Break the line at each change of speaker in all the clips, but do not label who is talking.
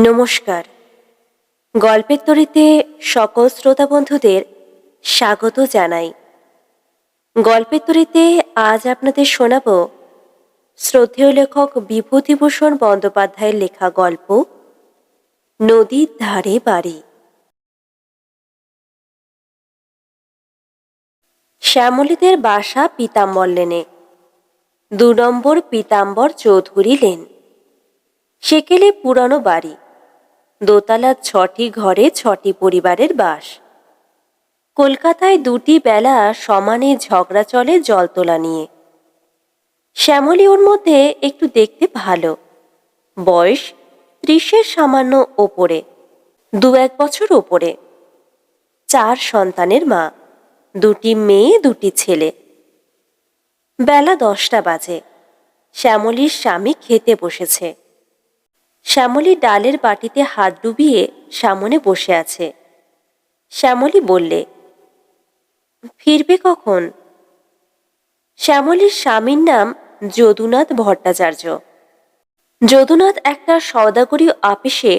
নমস্কার। গল্পের তরীতে সকল শ্রোতা বন্ধুদের স্বাগত জানাই। গল্পের তরীতে আজ আপনাদের শোনাব শ্রদ্ধেয় লেখক বিভূতিভূষণ বন্দ্যোপাধ্যায়ের লেখা গল্প নদীর ধারে বাড়ি। শ্যামলীদের বাসা পীতাম্বর লেনে, ২ নম্বর পীতাম্বর চৌধুরী লেন। সেকেলে পুরানো বাড়ি, দোতলার ৬টি ঘরে ৬টি পরিবারের বাস। কলকাতায় ২টি বেলা সমানে ঝগড়া চলে জল তোলা নিয়ে। শ্যামলী ওর মধ্যে একটু দেখতে ভালো, বয়স ৩০-এর সামান্য ওপরে, ২-১ বছর ওপরে। ৪ সন্তানের মা, ২টি মেয়ে ২টি ছেলে। বেলা ১০টা বাজে। শ্যামলীর স্বামী খেতে বসেছে। শ্যামলী ডালের বাটিতে হাত ডুবিয়ে সামনে বসে আছে। শ্যামলী বললে, ফিরবে কখন? শ্যামলীর স্বামীর নাম যদুনাথ ভট্টাচার্য। যদুনাথ একটা সওদাগরি আপিসে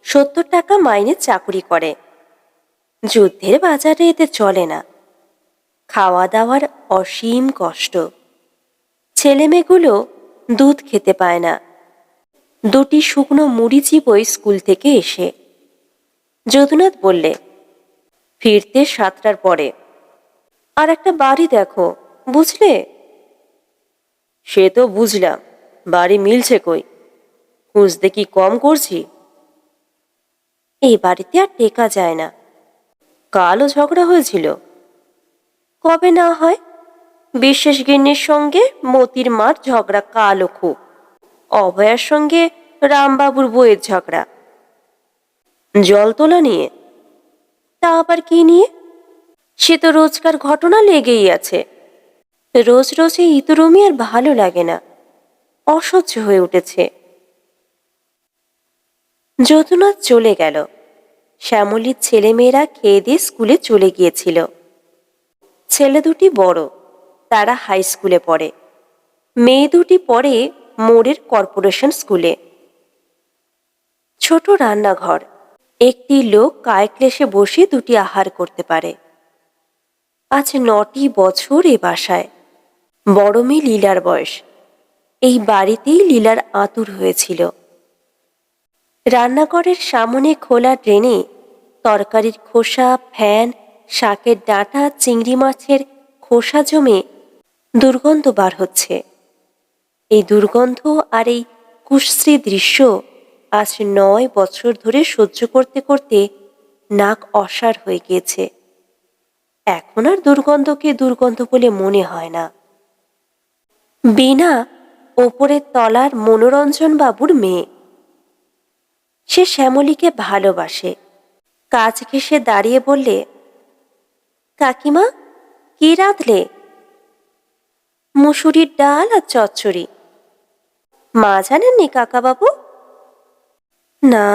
৭০ টাকা মাইনে চাকুরি করে। যুদ্ধের বাজারে এতে চলে না। খাওয়া দাওয়ার অসীম কষ্ট। ছেলেমেয়েগুলো দুধ খেতে পায় না। ২টি শুকনো মুড়ি চিবোয় স্কুল থেকে এসে। যদুনাথ বললে, ফিরতে ৭টার পরে। আর একটা বাড়ি দেখো, বুঝলে? সে তো বুঝলাম, বাড়ি মিলছে কই? খুঁজতে কি কম করছি? এই বাড়িতে আর টেকা যায় না। কালও ঝগড়া হয়েছিল। কবে না হয়, বিশ্বাস গিন্নির সঙ্গে মতির মার ঝগড়া কালও খুব। অভয়ার সঙ্গে রামবাবুর বইয়ের ঝগড়া। জল তোলা নিয়ে? তা আবার কি নিয়ে? সে তো রোজকার ঘটনা লেগেই আছে। রোজ রোজ এই ইতরমি আর ভালো লাগে না, অসহ্য হয়ে উঠেছে। যদুনাথ চলে গেল। শ্যামলীর ছেলেমেয়েরা খেয়ে দিয়ে স্কুলে চলে গিয়েছিল। ছেলে ২টি বড়, তারা হাই স্কুলে পড়ে। মেয়ে ২টি পড়ে মোড়ের কর্পোরেশন স্কুলে। ছোট রান্নাঘর, একটি লোক কায়ক্লেশে বসে ২টি আহার করতে পারে। আজ ৯টি বছর এ বাসায়। বড় মেয়ে লীলার বয়স। এই বাড়িতেই লীলার আঁতুড় হয়েছিল। রান্নাঘরের সামনে খোলা ড্রেনে তরকারির খোসা, ফ্যান, শাকের ডাঁটা, চিংড়ি মাছের খোসা জমে দুর্গন্ধ বার হচ্ছে। এই দুর্গন্ধ আর এই কুশ্রী দৃশ্য আজ ৯ বছর ধরে সহ্য করতে করতে নাক অসাড় হয়ে গিয়েছে। এখন আর দুর্গন্ধকে দুর্গন্ধ বলে মনে হয় না। বীণা ওপরের তলার মনোরঞ্জন বাবুর মেয়ে। সে শ্যামলীকে ভালোবাসে। কাছ ঘেঁষে দাঁড়িয়ে বললে, কাকিমা, কি রাঁধলে? মুসুরির ডাল আর চচ্চড়ি। মা জানেননি কাকাবাবু? না,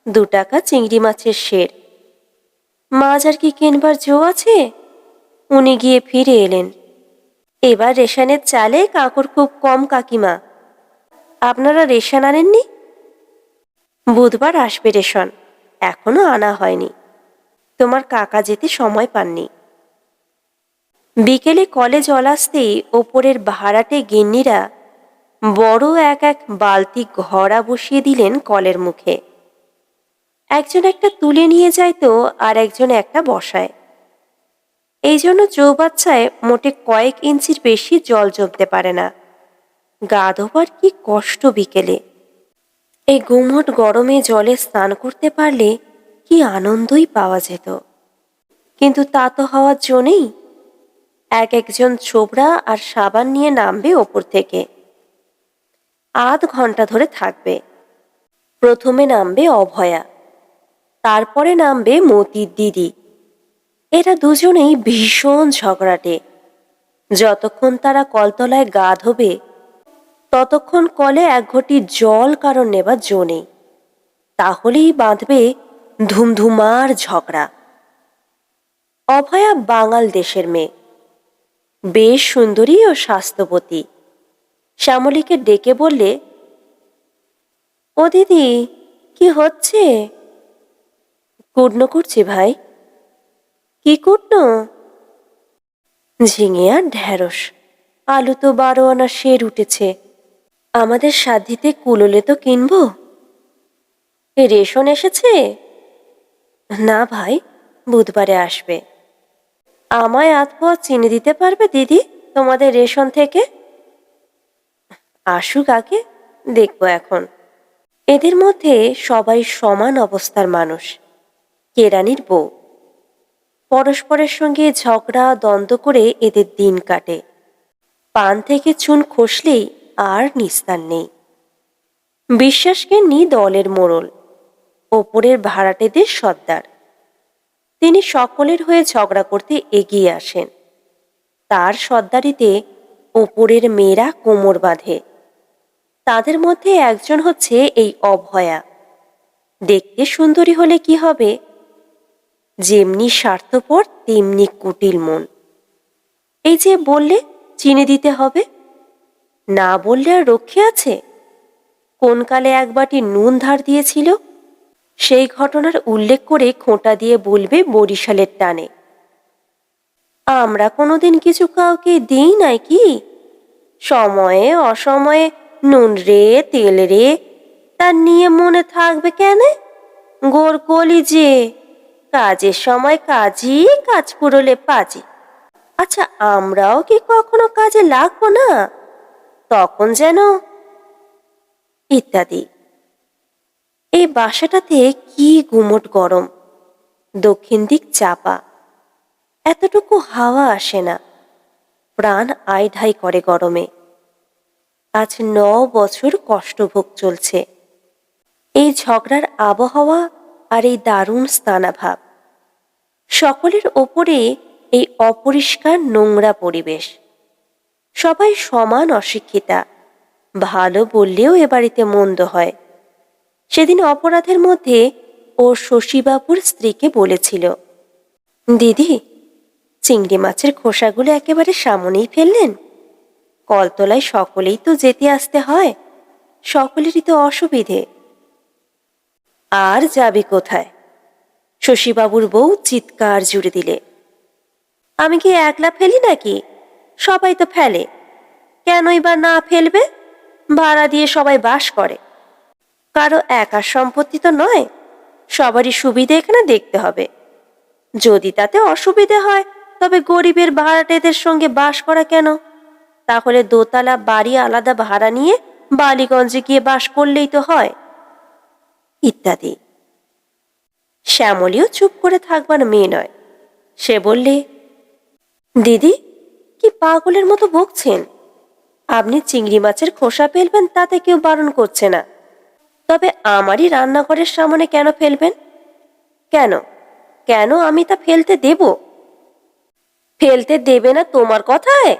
২ টাকা চিংড়ি মাছের সের। মাছ আর কি কেনবার জো আছে? উনি গিয়ে ফিরে এলেন। এবার রেশনের চালে কাঁকর খুব কম কাকিমা। আপনারা রেশন আনেননি? বুধবার আসবে রেশন, এখনো আনা হয়নি। তোমার কাকা যেতে সময় পাননি। বিকেলে কলে জল আসতেই ওপরের ভাড়াটে গিন্নিরা বড় এক এক বালতি ঘড়া বসিয়ে দিলেন কলের মুখে। একজন একটা তুলে নিয়ে যায় তো আর একজন একটা বসায়। এই জন্য চৌবাচ্চায় মোটে কয়েক ইঞ্চির বেশি জল জমতে পারে না। গা ধোবার কি কষ্ট বিকেলে! এই গুমোট গরমে জলে স্নান করতে পারলে কি আনন্দই পাওয়া যেত। কিন্তু তা তো হওয়ার জন্যেই এক একজন ছোবড়া আর সাবান নিয়ে নামবে ওপর থেকে। আধ ঘন্টা ধরে থাকবে। প্রথমে নামবে অভয়া, তারপরে নামবে মতির দিদি। এরা দুজনেই ভীষণ ঝগড়াটে। যতক্ষণ তারা কলতলায় গা ধোবে ততক্ষণ কলে ১ ঘটি জল কারণ নেবার জো নেই। তাহলেই বাঁধবে ধুমধুমার ঝগড়া। অভয়া বাঙাল দেশের মেয়ে, বেশ সুন্দরী ও স্বাস্থ্যবতী। শ্যামলীকে ডেকে বললে, ও দিদি, কি হচ্ছে? কুটনো করছি ভাই। কি কুটনো? ঝিঙে আর ঢেঁড়স। আলু তো 12 আনা সের উঠেছে। আমাদের সাধ্যিতে কুলোলে তো কিনবো। রেশন এসেছে? না ভাই, বুধবারে আসবে। আমায় আধ পোয়া চিনি দিতে পারবে দিদি, তোমাদের রেশন থেকে? আসুক আগে, দেখবো এখন। এদের মধ্যে সবাই সমান অবস্থার মানুষ। কেরানির বউ। পরস্পরের সঙ্গে ঝগড়া দ্বন্দ্ব করে এদের দিন কাটে। পান থেকে চুন খসলেই আর নিস্তার নেই। বিশ্বাসকে নি দলের মোড়ল, ওপরের ভাড়াটেদের সর্দার। তিনি সকলের হয়ে ঝগড়া করতে এগিয়ে আসেন। তার সর্দারিতে ওপরের মেয়েরা কোমর বাঁধে। তাদের মধ্যে একজন হচ্ছে এই অভয়া। দেখতে সুন্দরী হলে কি হবে, যেমনি স্বার্থপর তেমনি কুটিল মন। এই যে বললে চিনি দিতে হবে, না বললে আর রক্ষে আছে? কোন কালে এক বাটি নুন ধার দিয়েছিল, সেই ঘটনার উল্লেখ করে খোঁটা দিয়ে বলবে বরিশালের টানে। আমরা কোনোদিন কিছু কাউকে দিই নাই কি? সময়ে অসময়ে নুন রে তেল রে, তার নিয়ে মনে থাকবে কেন? গোর কলি যে কাজের সময় কাজই, কাজ ফুরলে পাজি। আচ্ছা, আমরাও কি কখনো কাজে লাগবো না? তখন যেন ইত্যাদি। এই বাসাটাতে কি গুমোট গরম। দক্ষিণ দিক চাপা, এতটুকু হাওয়া আসে না। প্রাণ আইঢাই করে গরমে। আজ 9 বছর কষ্টভোগ চলছে। এই ঝগড়ার আবহাওয়া আর এই দারুণ স্থানাভাব, সকলের ওপরে এই অপরিষ্কার নোংরা পরিবেশ। সবাই সমান অশিক্ষিতা। ভালো বললেও এ বাড়িতে মন্দ হয়। সেদিন অপরাধের মধ্যে ও শশীবাবুর স্ত্রীকে বলেছিল, দিদি, চিংড়ি মাছের খোসাগুলো একেবারে সামনেই ফেললেন। কলতলায় সকলেই তো যেতে আসতে হয়, সকলেরই তো অসুবিধে। আর যাবি কোথায়? শশীবাবুর বউ চিৎকার জুড়ে দিলে। আমি কি একলা ফেলি নাকি? সবাই তো ফেলে। কেনই বা না ফেলবে? ভাড়া দিয়ে সবাই বাস করে। কারো একার সম্পত্তি তো নয়। সবারই সুবিধে এখানে দেখতে হবে। যদি তাতে অসুবিধে হয়, তবে গরিবের ভাড়াটেদের সঙ্গে বাস করা কেন? তাহলে দোতলা বাড়ি আলাদা ভাড়া নিয়ে বালিগঞ্জে গিয়ে বাস করলেই তো হয়, ইত্যাদি। শ্যামলীও চুপ করে থাকবার মেয়ে নয়। সে বললে, দিদি, কি পাগলের মতো বকছেন? আপনি চিংড়ি মাছের খোসা ফেলবেন, তাতে কেউ বারণ করছে না। তবে আমারই রান্নাঘরের সামনে কেন ফেলবেন? কেন কেন আমি তা ফেলতে দেব? ফেলতে দেবে না তোমার কথায়?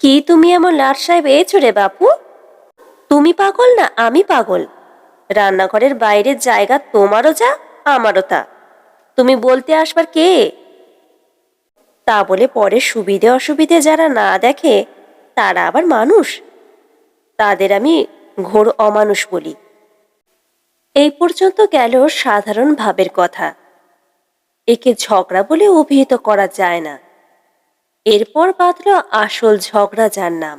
কি তুমি এমন লাট সাহেব এছো রে বাপু? তুমি পাগল না আমি পাগল? রান্নাঘরের বাইরের জায়গা তোমারও যা, আমারও তা। তুমি বলতে আসবার কে? তা বলে পরে সুবিধে অসুবিধে যারা না দেখে, তারা আবার মানুষ? তাদের আমি ঘোর অমানুষ বলি। এই পর্যন্ত গেল সাধারণ ভাবের কথা। একে ঝগড়া বলে অভিহিত করা যায় না। এরপর বাঁধল আসল ঝগড়া, যার নাম।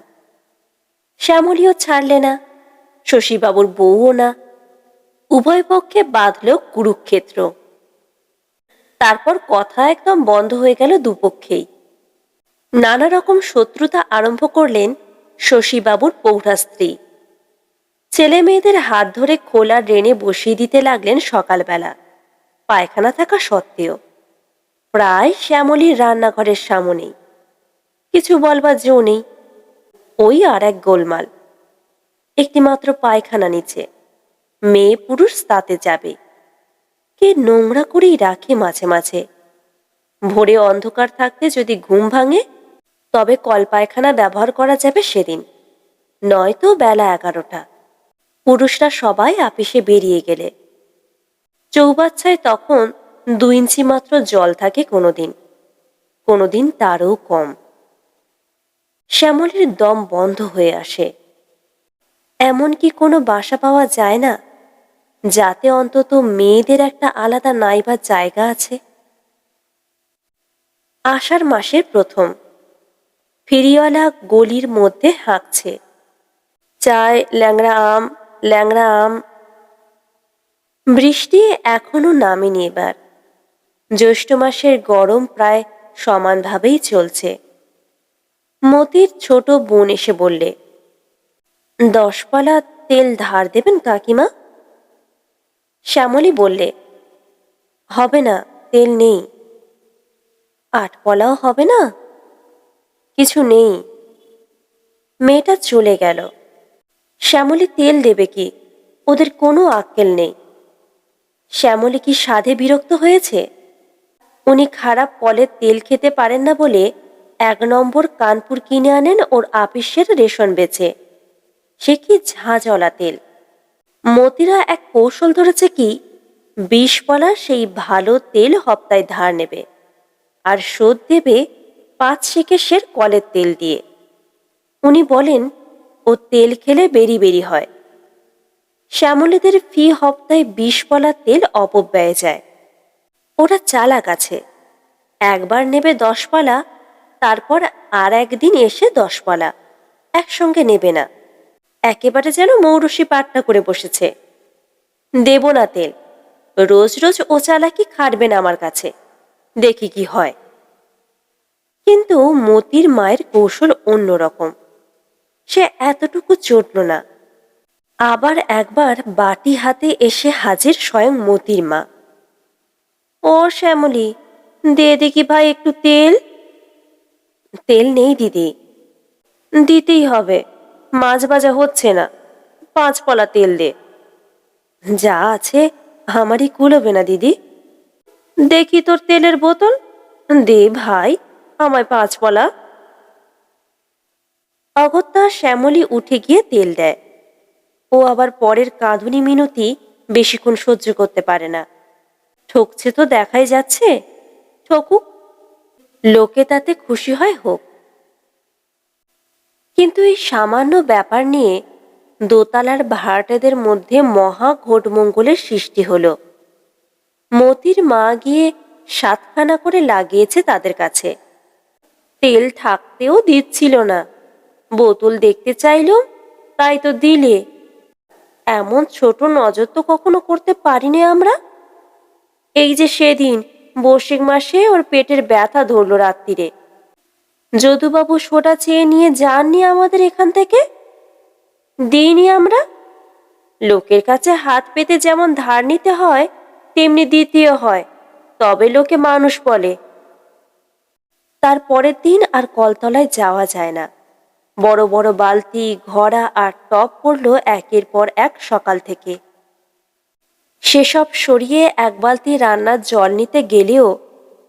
শ্যামলীও ছাড়লে না, শশীবাবুর বউও না। উভয় পক্ষে বাঁধল কুরুক্ষেত্র। তারপর কথা একদম বন্ধ হয়ে গেল দুপক্ষেই। নানা রকম শত্রুতা আরম্ভ করলেন শশীবাবুর পৌঢ়া স্ত্রী। ছেলে মেয়েদের হাত ধরে খোলা ড্রেনে বসিয়ে দিতে লাগলেন সকালবেলা, পায়খানা থাকা সত্ত্বেও। প্রায় শ্যামলীর রান্নাঘরের সামনেই। কিছু বলবার জো নেই। ওই আর এক গোলমাল। একটিমাত্র পায়খানা নিচে, মেয়ে পুরুষ তাতে যাবে। কে নোংরা করেই রাখে মাঝে মাঝে। ভোরে অন্ধকার থাকতে যদি ঘুম ভাঙে, তবে কল পায়খানা ব্যবহার করা যাবে সেদিন, নয়তো বেলা 11টা। পুরুষরা সবাই আপিসে বেরিয়ে গেলে। চৌবাচ্চায় তখন 2 ইঞ্চি মাত্র জল থাকে কোনোদিন, কোনোদিন তারও কম। শ্যামলীর দম বন্ধ হয়ে আসে। এমন কি কোনো বাসা পাওয়া যায় না যাতে অন্তত মেয়েদের একটা আলাদা নাইবার জায়গা আছে। আষাঢ় মাসের প্রথম। ফেরিওয়ালা গলির মধ্যে হাঁকছে, চায় ল্যাংড়া আম, ল্যাংড়া আম। বৃষ্টি এখনো নামেনি এবার। জ্যৈষ্ঠ মাসের গরম প্রায় সমানভাবেই চলছে। মতির ছোট বোন এসে বললে, 10 পালা তেল ধার দেবেন কাকিমা? শ্যামলী বললে, হবে না, তেল নেই। 8 পলাও হবে না? কিছু নেই। মেয়েটা চলে গেল। শ্যামলী তেল দেবে কি? ওদের কোনো আক্কেল নেই। শ্যামলী কি সাধে বিরক্ত হয়েছে? উনি খারাপ কলের তেল খেতে পারেন না বলে 1 নম্বর কানপুর কিনে আনেন ওর আপিসের রেশন বেচে। সে কি ঝাঁঝলা তেল। মতিরা এক কৌশল ধরেছে কি, 20 পলা সেই ভালো তেল হপ্তায় ধার নেবে আর শোধ দেবে 5 সেকেশের কলের তেল দিয়ে। উনি বলেন ও তেল খেলে বেরি বেরি হয়। শ্যামলীদের ফি হপ্তায় 20 পলা তেল অপব্যয়ে যায়। ওরা চালাক আছে। একবার নেবে 10 পালা, তারপর আর একদিন এসে 10 পালা একসঙ্গে নেবে না। একেবারে যেন মৌরসি পাট্টা করে বসেছে। দেব না তেল। রোজ রোজ ও চালাকি খাটবে না আমার কাছে, দেখি কি হয়। কিন্তু মতির মায়ের কৌশল অন্যরকম। সে এতটুকু চটল না। আবার একবার বাটি হাতে এসে হাজির স্বয়ং মতির মা। ও শ্যামলী, দে দেখি ভাই একটু তেল। তেল নেই দিদি। দিতেই হবে, মাছ ভাজা হচ্ছে না। 5 পলা তেল দে। যা আছে আমারই কুলোবে না দিদি। দেখি তোর তেলের বোতল, দে ভাই আমায় 5 পলা। অগত্যা শ্যামলী উঠে গিয়ে তেল দেয়। ও আবার পরের কাঁদুনি মিনতি বেশিক্ষণ সহ্য করতে পারে না। ঠকছে তো দেখাই যাচ্ছে, ঠকুক, লোকে তাতে খুশি হয় হোক। কিন্তু এই সামান্য ব্যাপার নিয়ে দোতলার ভাড়াটেদের মধ্যে মহা ঘোটমঙ্গলের সৃষ্টি হলো। মতির মা গিয়ে 7খানা করে লাগিয়েছে তাদের কাছে। তেল থাকতেও দিচ্ছিল না। বোতল দেখতে চাইলো, তাই তো দিলে। এমন ছোট নজর তো কখনো করতে পারিনি আমরা। এই যে সেদিন বৈশাখ মাসে ওর পেটের ব্যথা ধরলো রাত্রিরে, যদুবাবু সোটা চেয়ে নিয়ে যাননি আমাদের এখান থেকে। দিইনি আমরা। লোকের কাছে হাত পেতে যেমন ধার নিতে হয় তেমনি দিতেও হয়, তবে লোকে মানুষ বলে। তার পরের দিন আর কলতলায় যাওয়া যায় না। বড় বড় বালতি, ঘড়া আর টব পড়ল একের পর এক সকাল থেকে। সেসব সরিয়ে 1 বালতি রান্নার জল নিতে গেলেও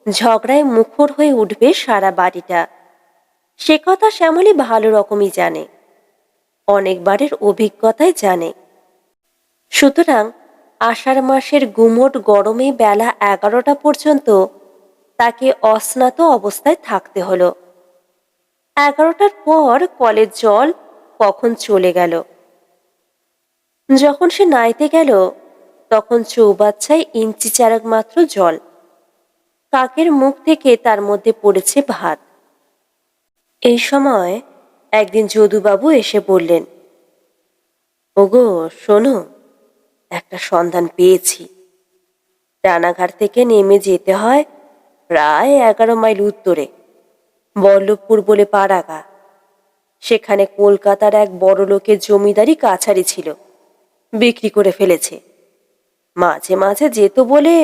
ঝগড়ায় মুখর হয়ে উঠবে সারা বাড়িটা। সে কথা শ্যামলী ভালো রকমই জানে, অনেকবারের অভিজ্ঞতায় জানে। সুতরাং আষাঢ় মাসের গুমোট গরমে বেলা 11টা পর্যন্ত তাকে অস্নাত অবস্থায় থাকতে হলো। 11টার পর কলের জল কখন চলে গেল। যখন সে নাইতে গেল তখন চৌবাচ্চায় ইঞ্চি চারেক মাত্র জল। কাকের মুখ থেকে তার মধ্যে পড়েছে ভাত। এই সময় একদিন যদুবাবু এসে বললেন, ওগো শোনো, একটা সন্ধান পেয়েছি। রানাঘাট থেকে নেমে যেতে হয় প্রায় 11 মাইল উত্তরে, বল্লভপুর বলে পাড়াগা। সেখানে কলকাতার এক বড় লোকের জমিদারি কাছারি ছিল, বিক্রি করে ফেলেছে। মাঝে মাঝে যেত বলে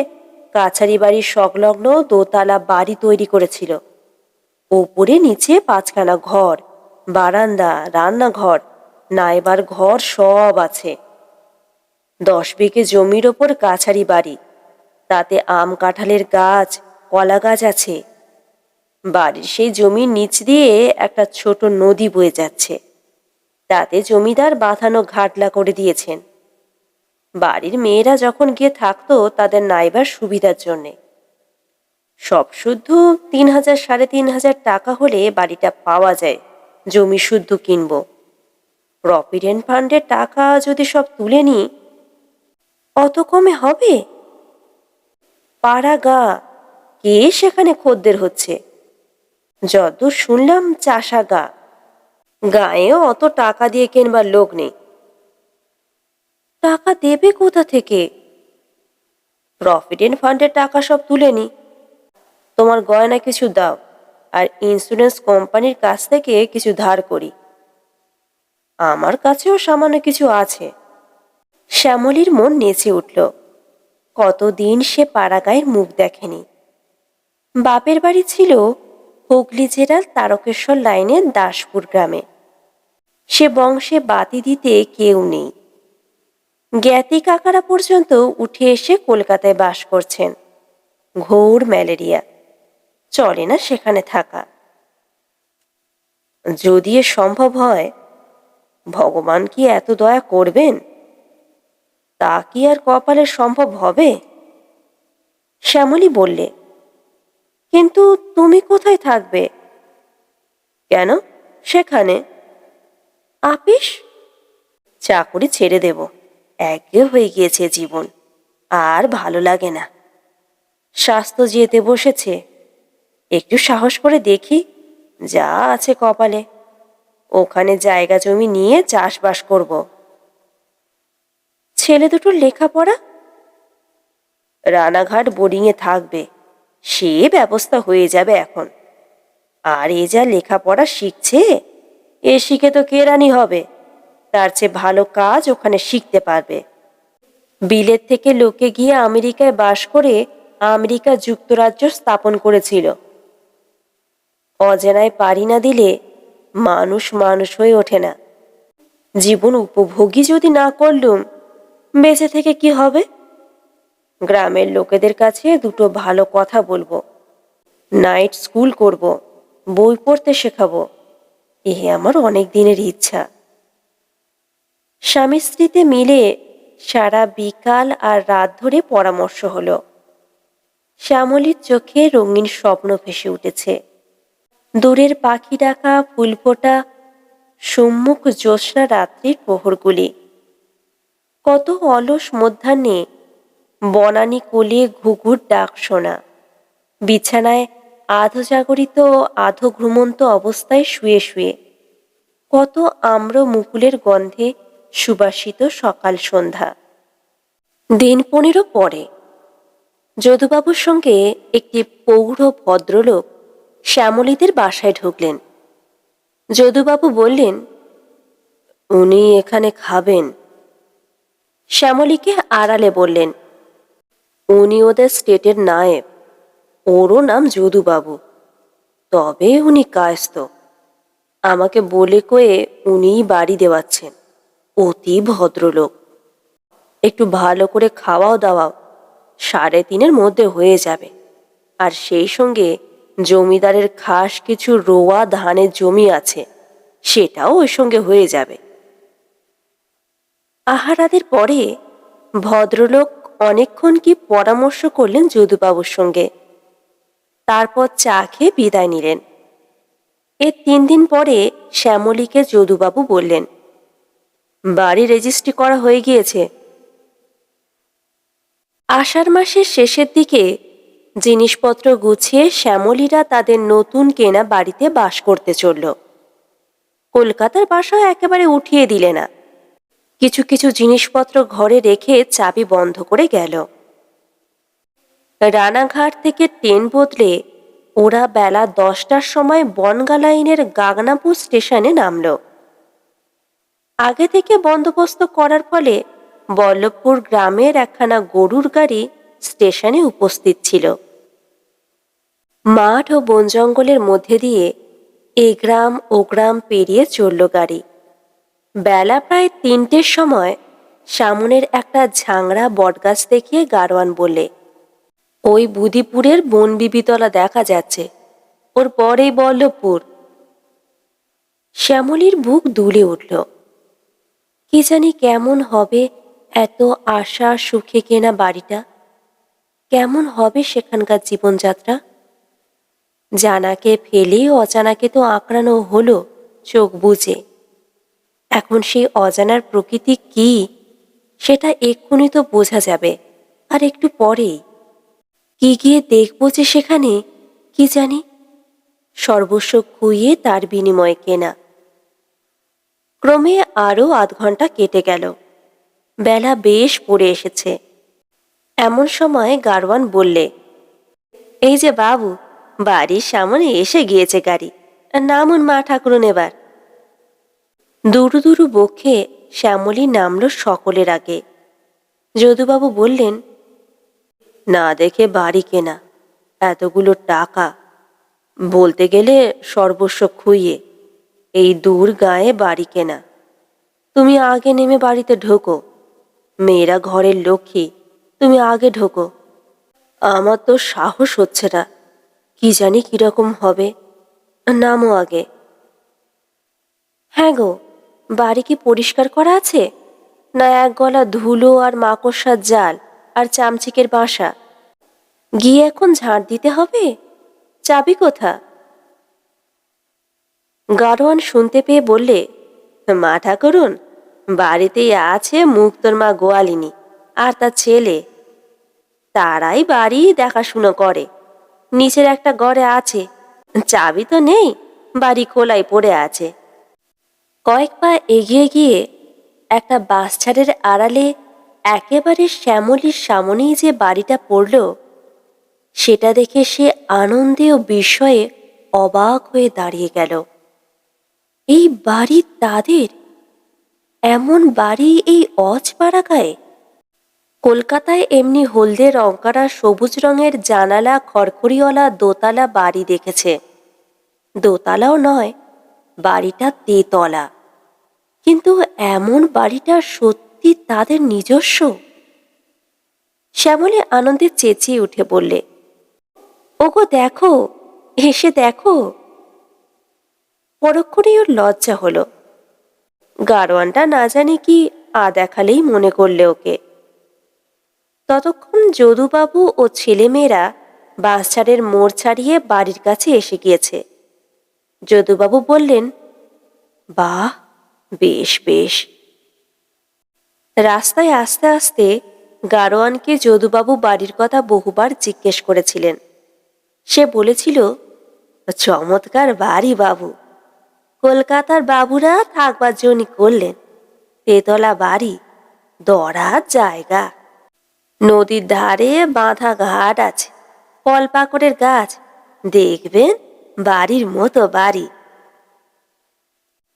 কাছারি বাড়ির সংলগ্ন দোতলা বাড়ি তৈরি করেছিল। ওপরে নিচে 5খানা ঘর, বারান্দা, রান্নাঘর, নাইবার ঘর সব আছে। 10 বিঘে জমির ওপর কাছারি বাড়ি, তাতে আম কাঁঠালের গাছ, কলা গাছ আছে। বাড়ির সেই জমির নিচ দিয়ে একটা ছোট নদী বয়ে যাচ্ছে, তাতে জমিদার বাঁধানো ঘাটলা করে দিয়েছেন। বাড়ির মেয়েরা যখন গিয়ে থাকতো তাদের নাইবার সুবিধার জন্যে। সব শুদ্ধ 3000 3500 টাকা হলে বাড়িটা পাওয়া যায়, জমি শুদ্ধ কিনবো। প্রভিডেন্ট ফান্ডের টাকা যদি সব তুলে নিই। অত কমে হবে? পাড়া গা, কে সেখানে খদ্দের হচ্ছে? যতদূর শুনলাম চাষা গা, গায়েও অত টাকা দিয়ে কেনবার লোক নেই। টাকা দেবে কোথা থেকে? প্রভিডেন্ট ফান্ডের টাকা সব তুলে নি। তোমার গয়না কিছু দাও, আর ইন্স্যুরেন্স কোম্পানির কাছ থেকে কিছু ধার করি। আমার কাছেও সামান্য কিছু আছে। শ্যামলীর মন নেচে উঠল। কতদিন সে পাড়াগাঁয়ের মুখ দেখেনি। বাপের বাড়ি ছিল হুগলি জেলার তারকেশ্বর লাইনের দাসপুর গ্রামে। সে বংশে বাতি দিতে কেউ নেই। জ্ঞাতি কাকারা পর্যন্ত উঠে এসে কলকাতায় বাস করছেন। ঘোর ম্যালেরিয়া, চলে না সেখানে থাকা। যদি এ সম্ভব হয়, ভগবান কি এত দয়া করবেন? তা কি আর কপালে সম্ভব হবে? শ্যামলী বললে, কিন্তু তুমি কোথায় থাকবে? কেন, সেখানে। আপিস? চাকুরি ছেড়ে দেব, একঘেয়ে হয়ে গিয়েছে জীবন, আর ভালো লাগে না। স্বাস্থ্য যেতে বসেছে, একটু সাহস করে দেখি যা আছে কপালে। ওখানে জায়গা জমি নিয়ে চাষবাস করব। ছেলে দুটোর লেখাপড়া? রানাঘাট বোর্ডিংয়ে থাকবে, সে ব্যবস্থা হয়ে যাবে এখন। আর এ যা লেখাপড়া শিখছে, এ শিখে তো কেরানি হবে। তার চেয়ে ভালো কাজ ওখানে শিখতে পারবে। বিলেত থেকে লোকে গিয়ে আমেরিকায় বাস করে আমেরিকা যুক্তরাজ্য স্থাপন করেছিল। অজানায় পারি না দিলে মানুষ মানুষ হয়ে ওঠে না। জীবন উপভোগী যদি না করলুম, বেঁচে থেকে কি হবে? গ্রামের লোকেদের কাছে দুটো ভালো কথা বলবো, নাইট স্কুল করব, বই পড়তে শেখাবো। এ আমার অনেক দিনের ইচ্ছা। স্বামী স্ত্রীতে মিলে সারা বিকাল আর রাত ধরে পরামর্শ হলো। শ্যামলীর চোখে রঙিন স্বপ্ন ভেসে উঠেছে। দূরের পাখি ডাকা, ফুল ফোটা, সম্মুখ জ্যোৎস্না রাত্রির প্রহরগুলি। কত অলস মধ্যাহ্নে বনানী কোলে ঘুঘুর ডাক শোনা। বিছানায় আধো জাগরিত আধো ঘুমন্ত অবস্থায় শুয়ে শুয়ে কত আম্র মুকুলের গন্ধে সুবাসিত সকাল সন্ধ্যা। দিন 15 পরে যদুবাবুর সঙ্গে একটি পৌঢ় ভদ্রলোক শ্যামলীদের বাসায় ঢুকলেন। যদুবাবু বললেন, উনি এখানে খাবেন। শ্যামলীকে আড়ালে বললেন, উনি ওদের স্টেটের নায়েব, ওরও নাম যদুবাবু, তবে উনি কায়স্থ। আমাকে বলে কয়ে উনিই বাড়ি দেওয়াচ্ছেন। অতি ভদ্রলোক। একটু ভালো করে খাওয়াও দাওয়াও, 3.5 মধ্যে হয়ে যাবে। আর সেই সঙ্গে জমিদারের খাস কিছু রোয়া ধানের জমি আছে, সেটাও ওই সঙ্গে হয়ে যাবে। আহারাদের পরে ভদ্রলোক অনেকক্ষণ কি পরামর্শ করলেন যদুবাবুর সঙ্গে। তারপর চা খেয়ে বিদায় নিলেন। এর 3 দিন পরে শ্যামলীকে যদুবাবু বললেন, বাড়ি রেজিস্ট্রি করা হয়ে গিয়েছে। আষাঢ় মাসের শেষের দিকে জিনিসপত্র গুছিয়ে শ্যামলীরা তাদের নতুন কেনা বাড়িতে বাস করতে চলল। কলকাতার বাসা একেবারে উঠিয়ে দিলে না। কিছু কিছু জিনিসপত্র ঘরে রেখে চাবি বন্ধ করে গেল। রানাঘাট থেকে ট্রেন বদলে ওরা বেলা 10টার সময় বনগা লাইনের গাগনাপুর স্টেশনে নামল। আগে থেকে বন্দোবস্ত করার ফলে বল্লভপুর গ্রামের একখানা গরুর গাড়ি স্টেশনে উপস্থিত ছিল। মাঠ ও বন জঙ্গলের মধ্যে দিয়ে এ গ্রাম ও গ্রাম পেরিয়ে চলল গাড়ি। বেলা প্রায় 3টের সময় সামনের একটা ঝাংড়া বটগাছ দেখিয়ে গাড়োয়ান বললে, ওই বুদিপুরের বনবিবিতলা দেখা যাচ্ছে, ওর পরেই বল্লভপুর। শ্যামলীর বুক দুলে উঠল। কি জানি কেমন হবে এত আশা সুখে কেনা বাড়িটা, কেমন হবে সেখানকার জীবনযাত্রা। জানাকে ফেলে অজানাকে তো আঁকড়ানো হলো চোখ বুজে। এখন সেই অজানার প্রকৃতি কি সেটা এক্ষুনি তো বোঝা যাবে, আর একটু পরেই। কি গিয়ে দেখব যে সেখানে, কি জানি, সর্বস্ব খুইয়ে তার বিনিময়ে কেনা। ক্রমে আরও আধ ঘন্টা কেটে গেল। বেলা বেশ পড়ে এসেছে। এমন সময় গারওয়ান বললে, এই যে বাবু, বাড়ির সামনে এসে গিয়েছে গাড়ি, নামুন মা ঠাকুরন এবার। দুরু দুরু বক্ষে শ্যামলী নামল সকলের আগে। যদুবাবু বললেন, না দেখে বাড়ি কেনা, এতগুলো টাকা, বলতে গেলে সর্বস্ব খুইয়ে এই দূর গায়ে বাড়ি কেনা। তুমি আগে নেমে বাড়িতে ঢোকো, মেয়েরা ঘরের লক্ষ্মী, তুমি আগে ঢোকো। আমার তো সাহস হচ্ছে না, কি জানি কিরকম হবে, নামো আগে। হ্যাঁ গো, বাড়ি কি পরিষ্কার করা আছে, না এক গলা ধুলো আর মাকড়সার জাল আর চামচিকের বাসা? গিয়ে এখন ঝাড় দিতে হবে? চাবি কোথা? গাড়োয়ান শুনতে পেয়ে বললে, মা ঠাকুরুন, বাড়িতেই আছে মুক্তোর মা গোয়ালিনী আর তার ছেলে, তারাই বাড়ি দেখাশুনো করে। নিচের একটা ঘরে আছে, চাবি তো নেই, বাড়ি খোলাই পড়ে আছে। কয়েক পা এগিয়ে গিয়ে একটা বাঁশঝাড়ের আড়ালে একেবারে শ্যামলীর সামনেই যে বাড়িটা পড়ল, সেটা দেখে সে আনন্দে ও বিস্ময়ে অবাক হয়ে দাঁড়িয়ে গেল। এই বাড়ি তাদের, এমন বাড়ি এই অজপাড়া গায়ে? কলকাতায় এমনি হলদে রঙকারা সবুজ রঙের জানালা খড়খড়িওয়ালা দোতলা বাড়ি দেখেছে। দোতলাও নয়, বাড়িটা তেতলা। কিন্তু এমন বাড়িটা সত্যি তাদের নিজস্ব? শ্যামলী আনন্দে চেঁচিয়ে উঠে বললে, ওগো দেখো, এসে দেখো। পরক্ষণেই ওর লজ্জা হলো। গাড়োয়ানটা না জানি কি দেখালেই মনে করলে ওকে। ততক্ষণ যদুবাবু ও ছেলেমেয়েরা বাঁশঝাড়ের মোড় ছাড়িয়ে বাড়ির কাছে এসে গিয়েছে। যদুবাবু বললেন, বাহ, বেশ বেশ। রাস্তায় আস্তে আস্তে গাড়োয়ানকে যদুবাবু বাড়ির কথা বহুবার জিজ্ঞেস করেছিলেন। সে বলেছিল, চমৎকার বাড়ি বাবু, কলকাতার বাবুরা থাকবার জন্য করলেন। তেতলা বাড়ি, দরার জায়গা, নদীর ধারে বাঁধা ঘাট আছে, ফল পাকড়ের গাছ, দেখবেন বাড়ির মতো বাড়ি।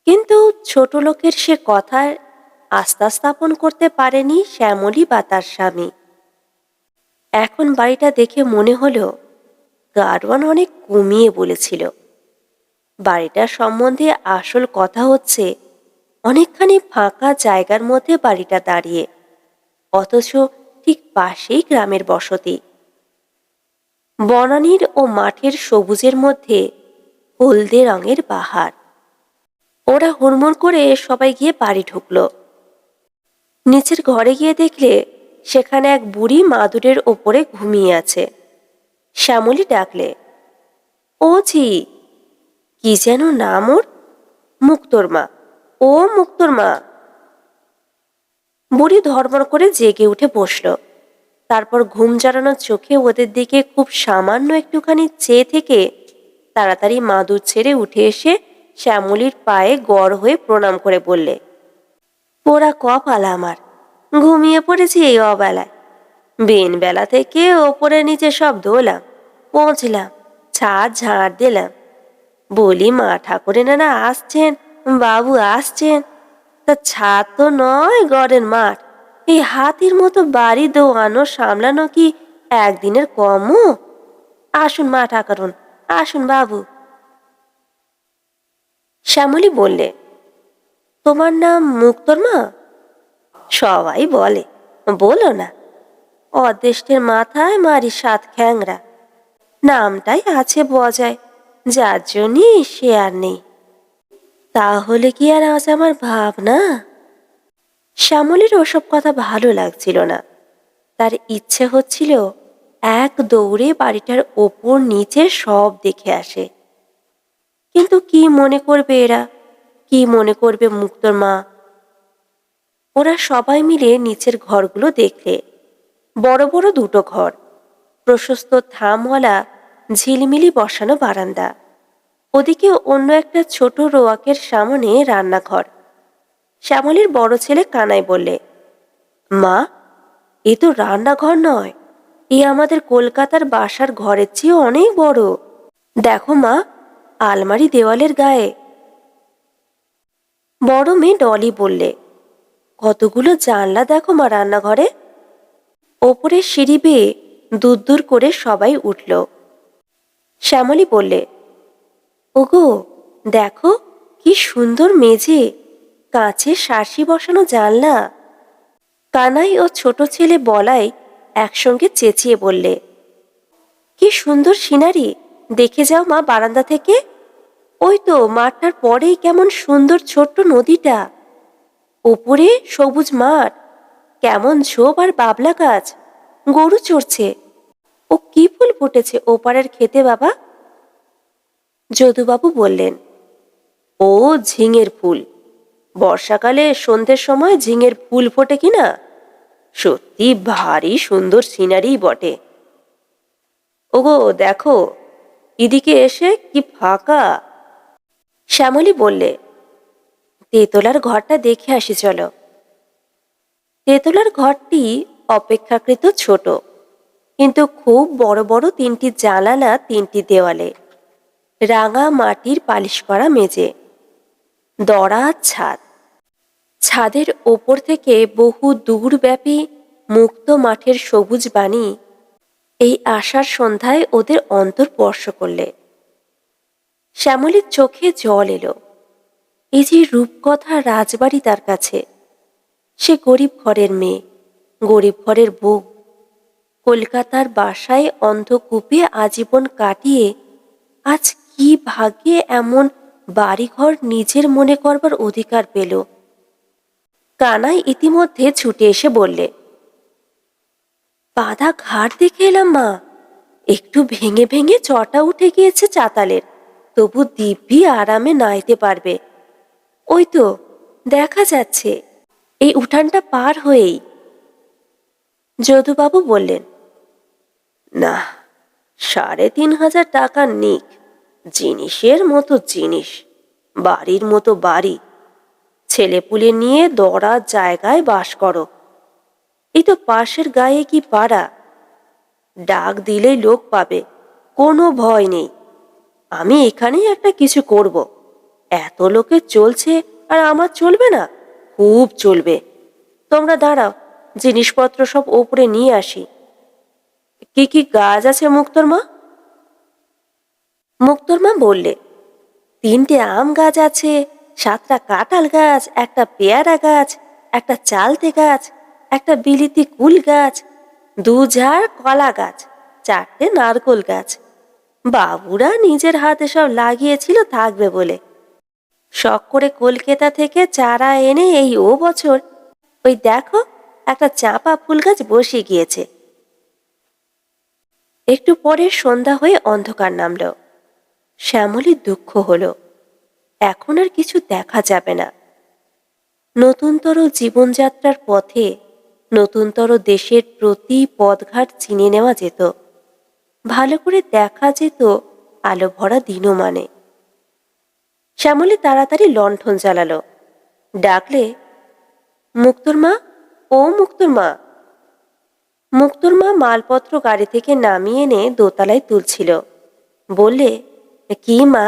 কিন্তু ছোট লোকের সে কথার আস্থা স্থাপন করতে পারেনি শ্যামলী বা তার স্বামী। এখন বাড়িটা দেখে মনে হলো গাড়োয়ান অনেক কমিয়ে বলেছিল। বাড়িটার সম্বন্ধে আসল কথা হচ্ছে, অনেকখানি ফাঁকা জায়গার মধ্যে বাড়িটা দাঁড়িয়ে, অথচ ঠিক পাশেই গ্রামের বসতি। বনানীর ও মাঠের সবুজের মধ্যে হলদে রঙের বাহার। ওরা হুড়মুড় করে সবাই গিয়ে বাড়ি ঢুকল। নিচের ঘরে গিয়ে দেখলে সেখানে এক বুড়ি মাদুরের ওপরে ঘুমিয়ে আছে। শ্যামলী ডাকলে, ও ঝি, কি যেন নাম ওর? মুক্তোর মা, ও মুক্তোর মা। বুড়ি ধড়মড় করে জেগে উঠে বসল। তারপর ঘুম জড়ানো চোখে ওদের দিকে খুব সামান্য একটুখানি চেয়ে থেকে তাড়াতাড়ি মাদুর ছেড়ে উঠে এসে শ্যামলীর পায়ে গড় হয়ে প্রণাম করে বললে, পোড়া কপাল আমার, ঘুমিয়ে পড়েছি এই অবেলায়। বেলা থেকে ওপরে নিচে সব ধোলাম, পৌঁছলাম, ছাদ ঝাড় দিলাম। বলি, মা ঠাকুরেনারা আসছেন, বাবু আসছেন, তা ছাদ তো নয়, গড়ের মাঠ। এই হাতির মতো বাড়ি দোয়ানো সামলানো কি একদিনের কমও? আসুন মা ঠাকুরন, আসুন বাবু। শ্যামলী বললে, তোমার নাম মুক্তোর মা? সবাই বলে, বলো না। অদৃষ্টের মাথায় মারি 7 খ্যাংরা, নামটাই আছে বজায়, যার জন্যই সে আর নেই। তাহলে কি আর আজ আমার ভাবনা? শ্যামলীর ওসব কথা ভালো লাগছিল না। তার ইচ্ছে হচ্ছিল এক দৌড়ে বাড়িটার ওপর নিচে সব দেখে আসে। কিন্তু কি মনে করবে এরা, কি মনে করবে মুক্তোর মা? ওরা সবাই মিলে নিচের ঘরগুলো দেখলে। বড় বড় দুটো ঘর, প্রশস্ত থামওয়ালা ঝিলমিলি বসানো বারান্দা, ওদিকে অন্য একটা ছোট রোয়াকের সামনে রান্নাঘর। শ্যামলীর বড় ছেলে কানাই বললে, মা, এ তো রান্নাঘর নয়, এ আমাদের কলকাতার বাসার ঘরের চেয়ে অনেক বড়। দেখো মা, আলমারি দেওয়ালের গায়ে। বড় মেয়ে ডলি বললে, কতগুলো জানলা দেখো মা রান্নাঘরে। ওপরে সিঁড়ি বেয়ে দূর দূর করে সবাই উঠল। শ্যামলী বললে, ওগো দেখো, কি সুন্দর মেঝে, কাঁচের শাসি বসানো জানলা। কানাই ও ছোট ছেলে বলাই একসঙ্গে চেঁচিয়ে বললে, কি সুন্দর সিনারি, দেখে যাও মা বারান্দা থেকে। ওই তো মাঠটার পরেই কেমন সুন্দর ছোট্ট নদীটা, ওপরে সবুজ মাঠ, কেমন ঝোপ আর বাবলা গাছ, গরু চড়ছে। ও কি ফুল ফুটেছে ওপারের খেতে বাবা? যদুবাবু বললেন, ও ঝিঙের ফুল। বর্ষাকালে সন্ধ্যের সময় ঝিঙের ফুল ফোটে কিনা, সত্যি ভারী সুন্দর সিনারি বটে। ওগো দেখো, এদিকে এসে কি ফাঁকা। শ্যামলী বললে, তেতলার ঘরটা দেখে আসি চলো। তেতলার ঘরটি অপেক্ষাকৃত ছোট, কিন্তু খুব বড় বড় তিনটি জানালা, তিনটি দেওয়ালে, রাঙা মাটির পালিশ করা মেঝে, দড়া ছাদ। ছাদের ওপর থেকে বহু দূরব্যাপী মুক্ত মাঠের সবুজ বাণী এই আষাঢ় সন্ধ্যায় ওদের অন্তর স্পর্শ করলে। শ্যামলীর চোখে জল এলো। এই যে রূপকথা রাজবাড়ি তার কাছে। সে গরিব ঘরের মেয়ে, গরিব ঘরের বউ, কলকাতার বাসায় অন্ধকূপে আজীবন কাটিয়ে আজ কি ভাগ্যে এমন বাড়িঘর নিজের মনে করবার অধিকার পেল। কানাই ইতিমধ্যে ছুটে এসে বললে, বাঁধা ঘাট দেখে এলাম মা, একটু ভেঙে ভেঙে চটা উঠে গিয়েছে চাতালের, তবু দিব্যি আরামে নাইতে পারবে। ওই তো দেখা যাচ্ছে, এই উঠানটা পার হয়েই। যদুবাবু বললেন, না, ৩,৫০০ টাকা নিক, জিনিসের মতো জিনিস, বাড়ির মতো বাড়ি, ছেলেপুলে নিয়ে দড়ার জায়গায় বাস করো। এই তো পাশের গায়ে কি পাড়া, ডাক দিলেই লোক পাবে, কোনো ভয় নেই। আমি এখানেই একটা কিছু করব, এত লোকে চলছে আর আমার চলবে না? খুব চলবে। তোমরা দাঁড়াও, জিনিসপত্র সব ওপরে নিয়ে আসি। কি কি গাছ আছে মুক্তোর মা? মুক্তোর মা বললে, 3টে আম গাছ আছে, 7টা কাঁঠাল গাছ, একটা পেয়ারা গাছ, একটা চালতে গাছ, একটা বিলিতি কুল গাছ, 2 ঝাড় কলা গাছ, 4টে নারকোল গাছ। বাবুরা নিজের হাতে সব লাগিয়েছিল থাকবে বলে। শখ করে কলকাতা থেকে চারা এনে এই বছর ওই দেখো একটা চাঁপা ফুল গাছ বসে গিয়েছে। একটু পরে সন্ধ্যা হয়ে অন্ধকার নামল। শ্যামলীর দুঃখ হলো, এখন আর কিছু দেখা যাবে না। নতুনতর জীবনযাত্রার পথে নতুনতর দেশের প্রতি পথঘাট চিনে নেওয়া যেত, ভালো করে দেখা যেত আলো ভরা দিনমানে। শ্যামলী তাড়াতাড়ি লণ্ঠন জ্বালালো, ডাকলে, মুক্তোর মা, ও মুক্তোর মা। মুক্তোর মা মালপত্র গাড়ি থেকে নামিয়ে এনে দোতলায় তুলছিল। বললে, কি মা?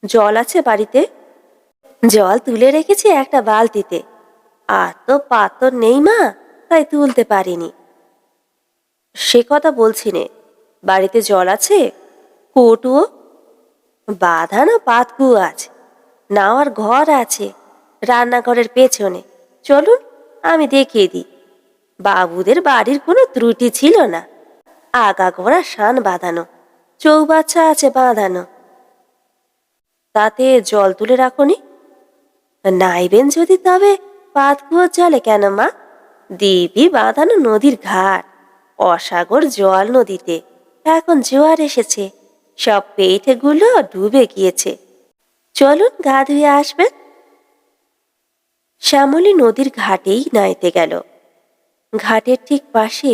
জল আছে বাড়িতে? জল তুলে রেখেছি একটা বালতিতে, আর তো পাথর নেই মা, তাই তুলতে পারিনি। সে কথা বলছি নে, বাড়িতে জল আছে? কুয়োটুয়ো? বাঁধানো পাতকুয়ো আছে, নাওয়ার ঘর আছে রান্নাঘরের পেছনে, চলুন আমি দেখিয়ে দিই। বাবুদের বাড়ির কোনো ত্রুটি ছিল না, আগাগোড়া শান বাঁধানো, চৌবাচ্চা আছে বাঁধানো। তাতে জল তুলে রাখনি? নাইবেন যদি তবে পাতকুয়োর জলে কেন মা, দিব্যি বাঁধানো নদীর ঘাট, অসাগর জল নদীতে, এখন জোয়ার এসেছে, সব পেটেগুলো ডুবে গিয়েছে। চলুন গা ধুয়ে আসবেন। শ্যামলী নদীর ঘাটেই নাইতে গেল। ঘাটের ঠিক পাশে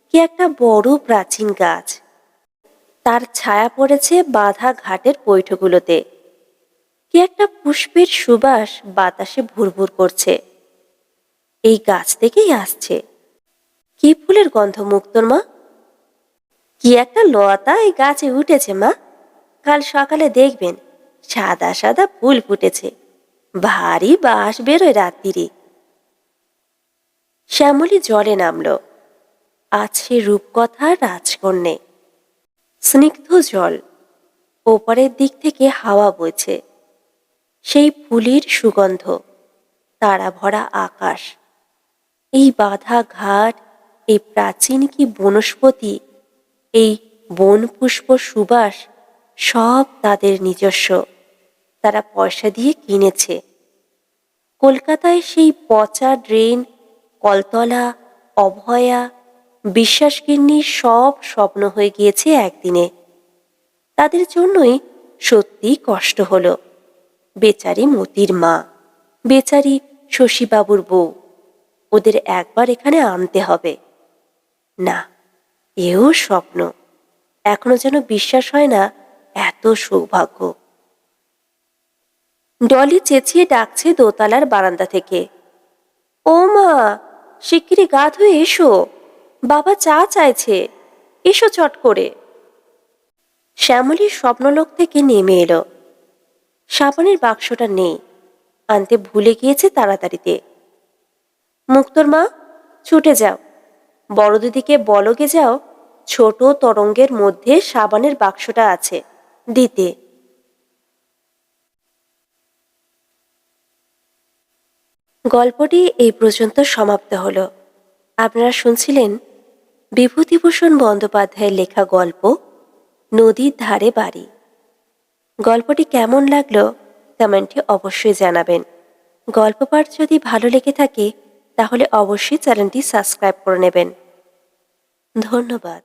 কি একটা বড় প্রাচীন গাছ, তার ছায়া পড়েছে বাঁধা ঘাটের বৈঠগুলোতে। কি একটা পুষ্পের সুবাস বাতাসে ভুরভুর করছে, এই গাছ থেকেই আসছে। কি ফুলের গন্ধ মুক্তোর মা? কি একটা লতা এই গাছে উঠেছে মা, কাল সকালে দেখবেন সাদা সাদা ফুল ফুটেছে, ভারী বাস বেরোয় রাত্রিরে। শ্যামলী জলে নামল। আছে রূপকথা রাজকন্যে। স্নিগ্ধ জল, ওপারের দিক থেকে হাওয়া বইছে, সেই ফুলের সুগন্ধ, তারা ভরা আকাশ, এই বাঁধা ঘাট, এই প্রাচীন কি বনস্পতি, এই বন পুষ্প সুবাস, সব তাদের নিজস্ব, তারা পয়সা দিয়ে কিনেছে। কলকাতায় সেই পচা ড্রেন, কলতলা, অভয়া, বিশ্বাসগিন্নির সব স্বপ্ন হয়ে গিয়েছে একদিনে। তাদের জন্যই সত্যি কষ্ট হলো। বেচারি মতির মা, বেচারি শশীবাবুর বউ, ওদের একবার এখানে আনতে হবে। না, এও স্বপ্ন, এখনো যেন বিশ্বাস হয় না এত সৌভাগ্য। ডলি চেঁচিয়ে ডাকছে দোতলার বারান্দা থেকে, ও মা, শিগগিরই গা ধুয়ে এসো, বাবা চা চাইছে, এসো চট করে। শ্যামলী স্বপ্নলোক থেকে নেমে এলো। সাবানের বাক্সটা নেই, আনতে ভুলে গিয়েছে তাড়াতাড়িতে। মুক্তোর মা, ছুটে যাও, বড় দিদিকে বলগে যাও ছোট তরঙ্গের মধ্যে সাবানের বাক্সটা আছে, দিতে। গল্পটি এই পর্যন্ত সমাপ্ত হলো। আপনারা শুনছিলেন বিভূতিভূষণ বন্দ্যোপাধ্যায়ের লেখা গল্প নদীর ধারে বাড়ি। গল্পটি কেমন লাগলো কমেন্টে অবশ্যই জানাবেন। গল্প পাঠ যদি ভালো লেগে থাকে তাহলে অবশ্যই চ্যানেলটি সাবস্ক্রাইব করে নেবেন। ধন্যবাদ।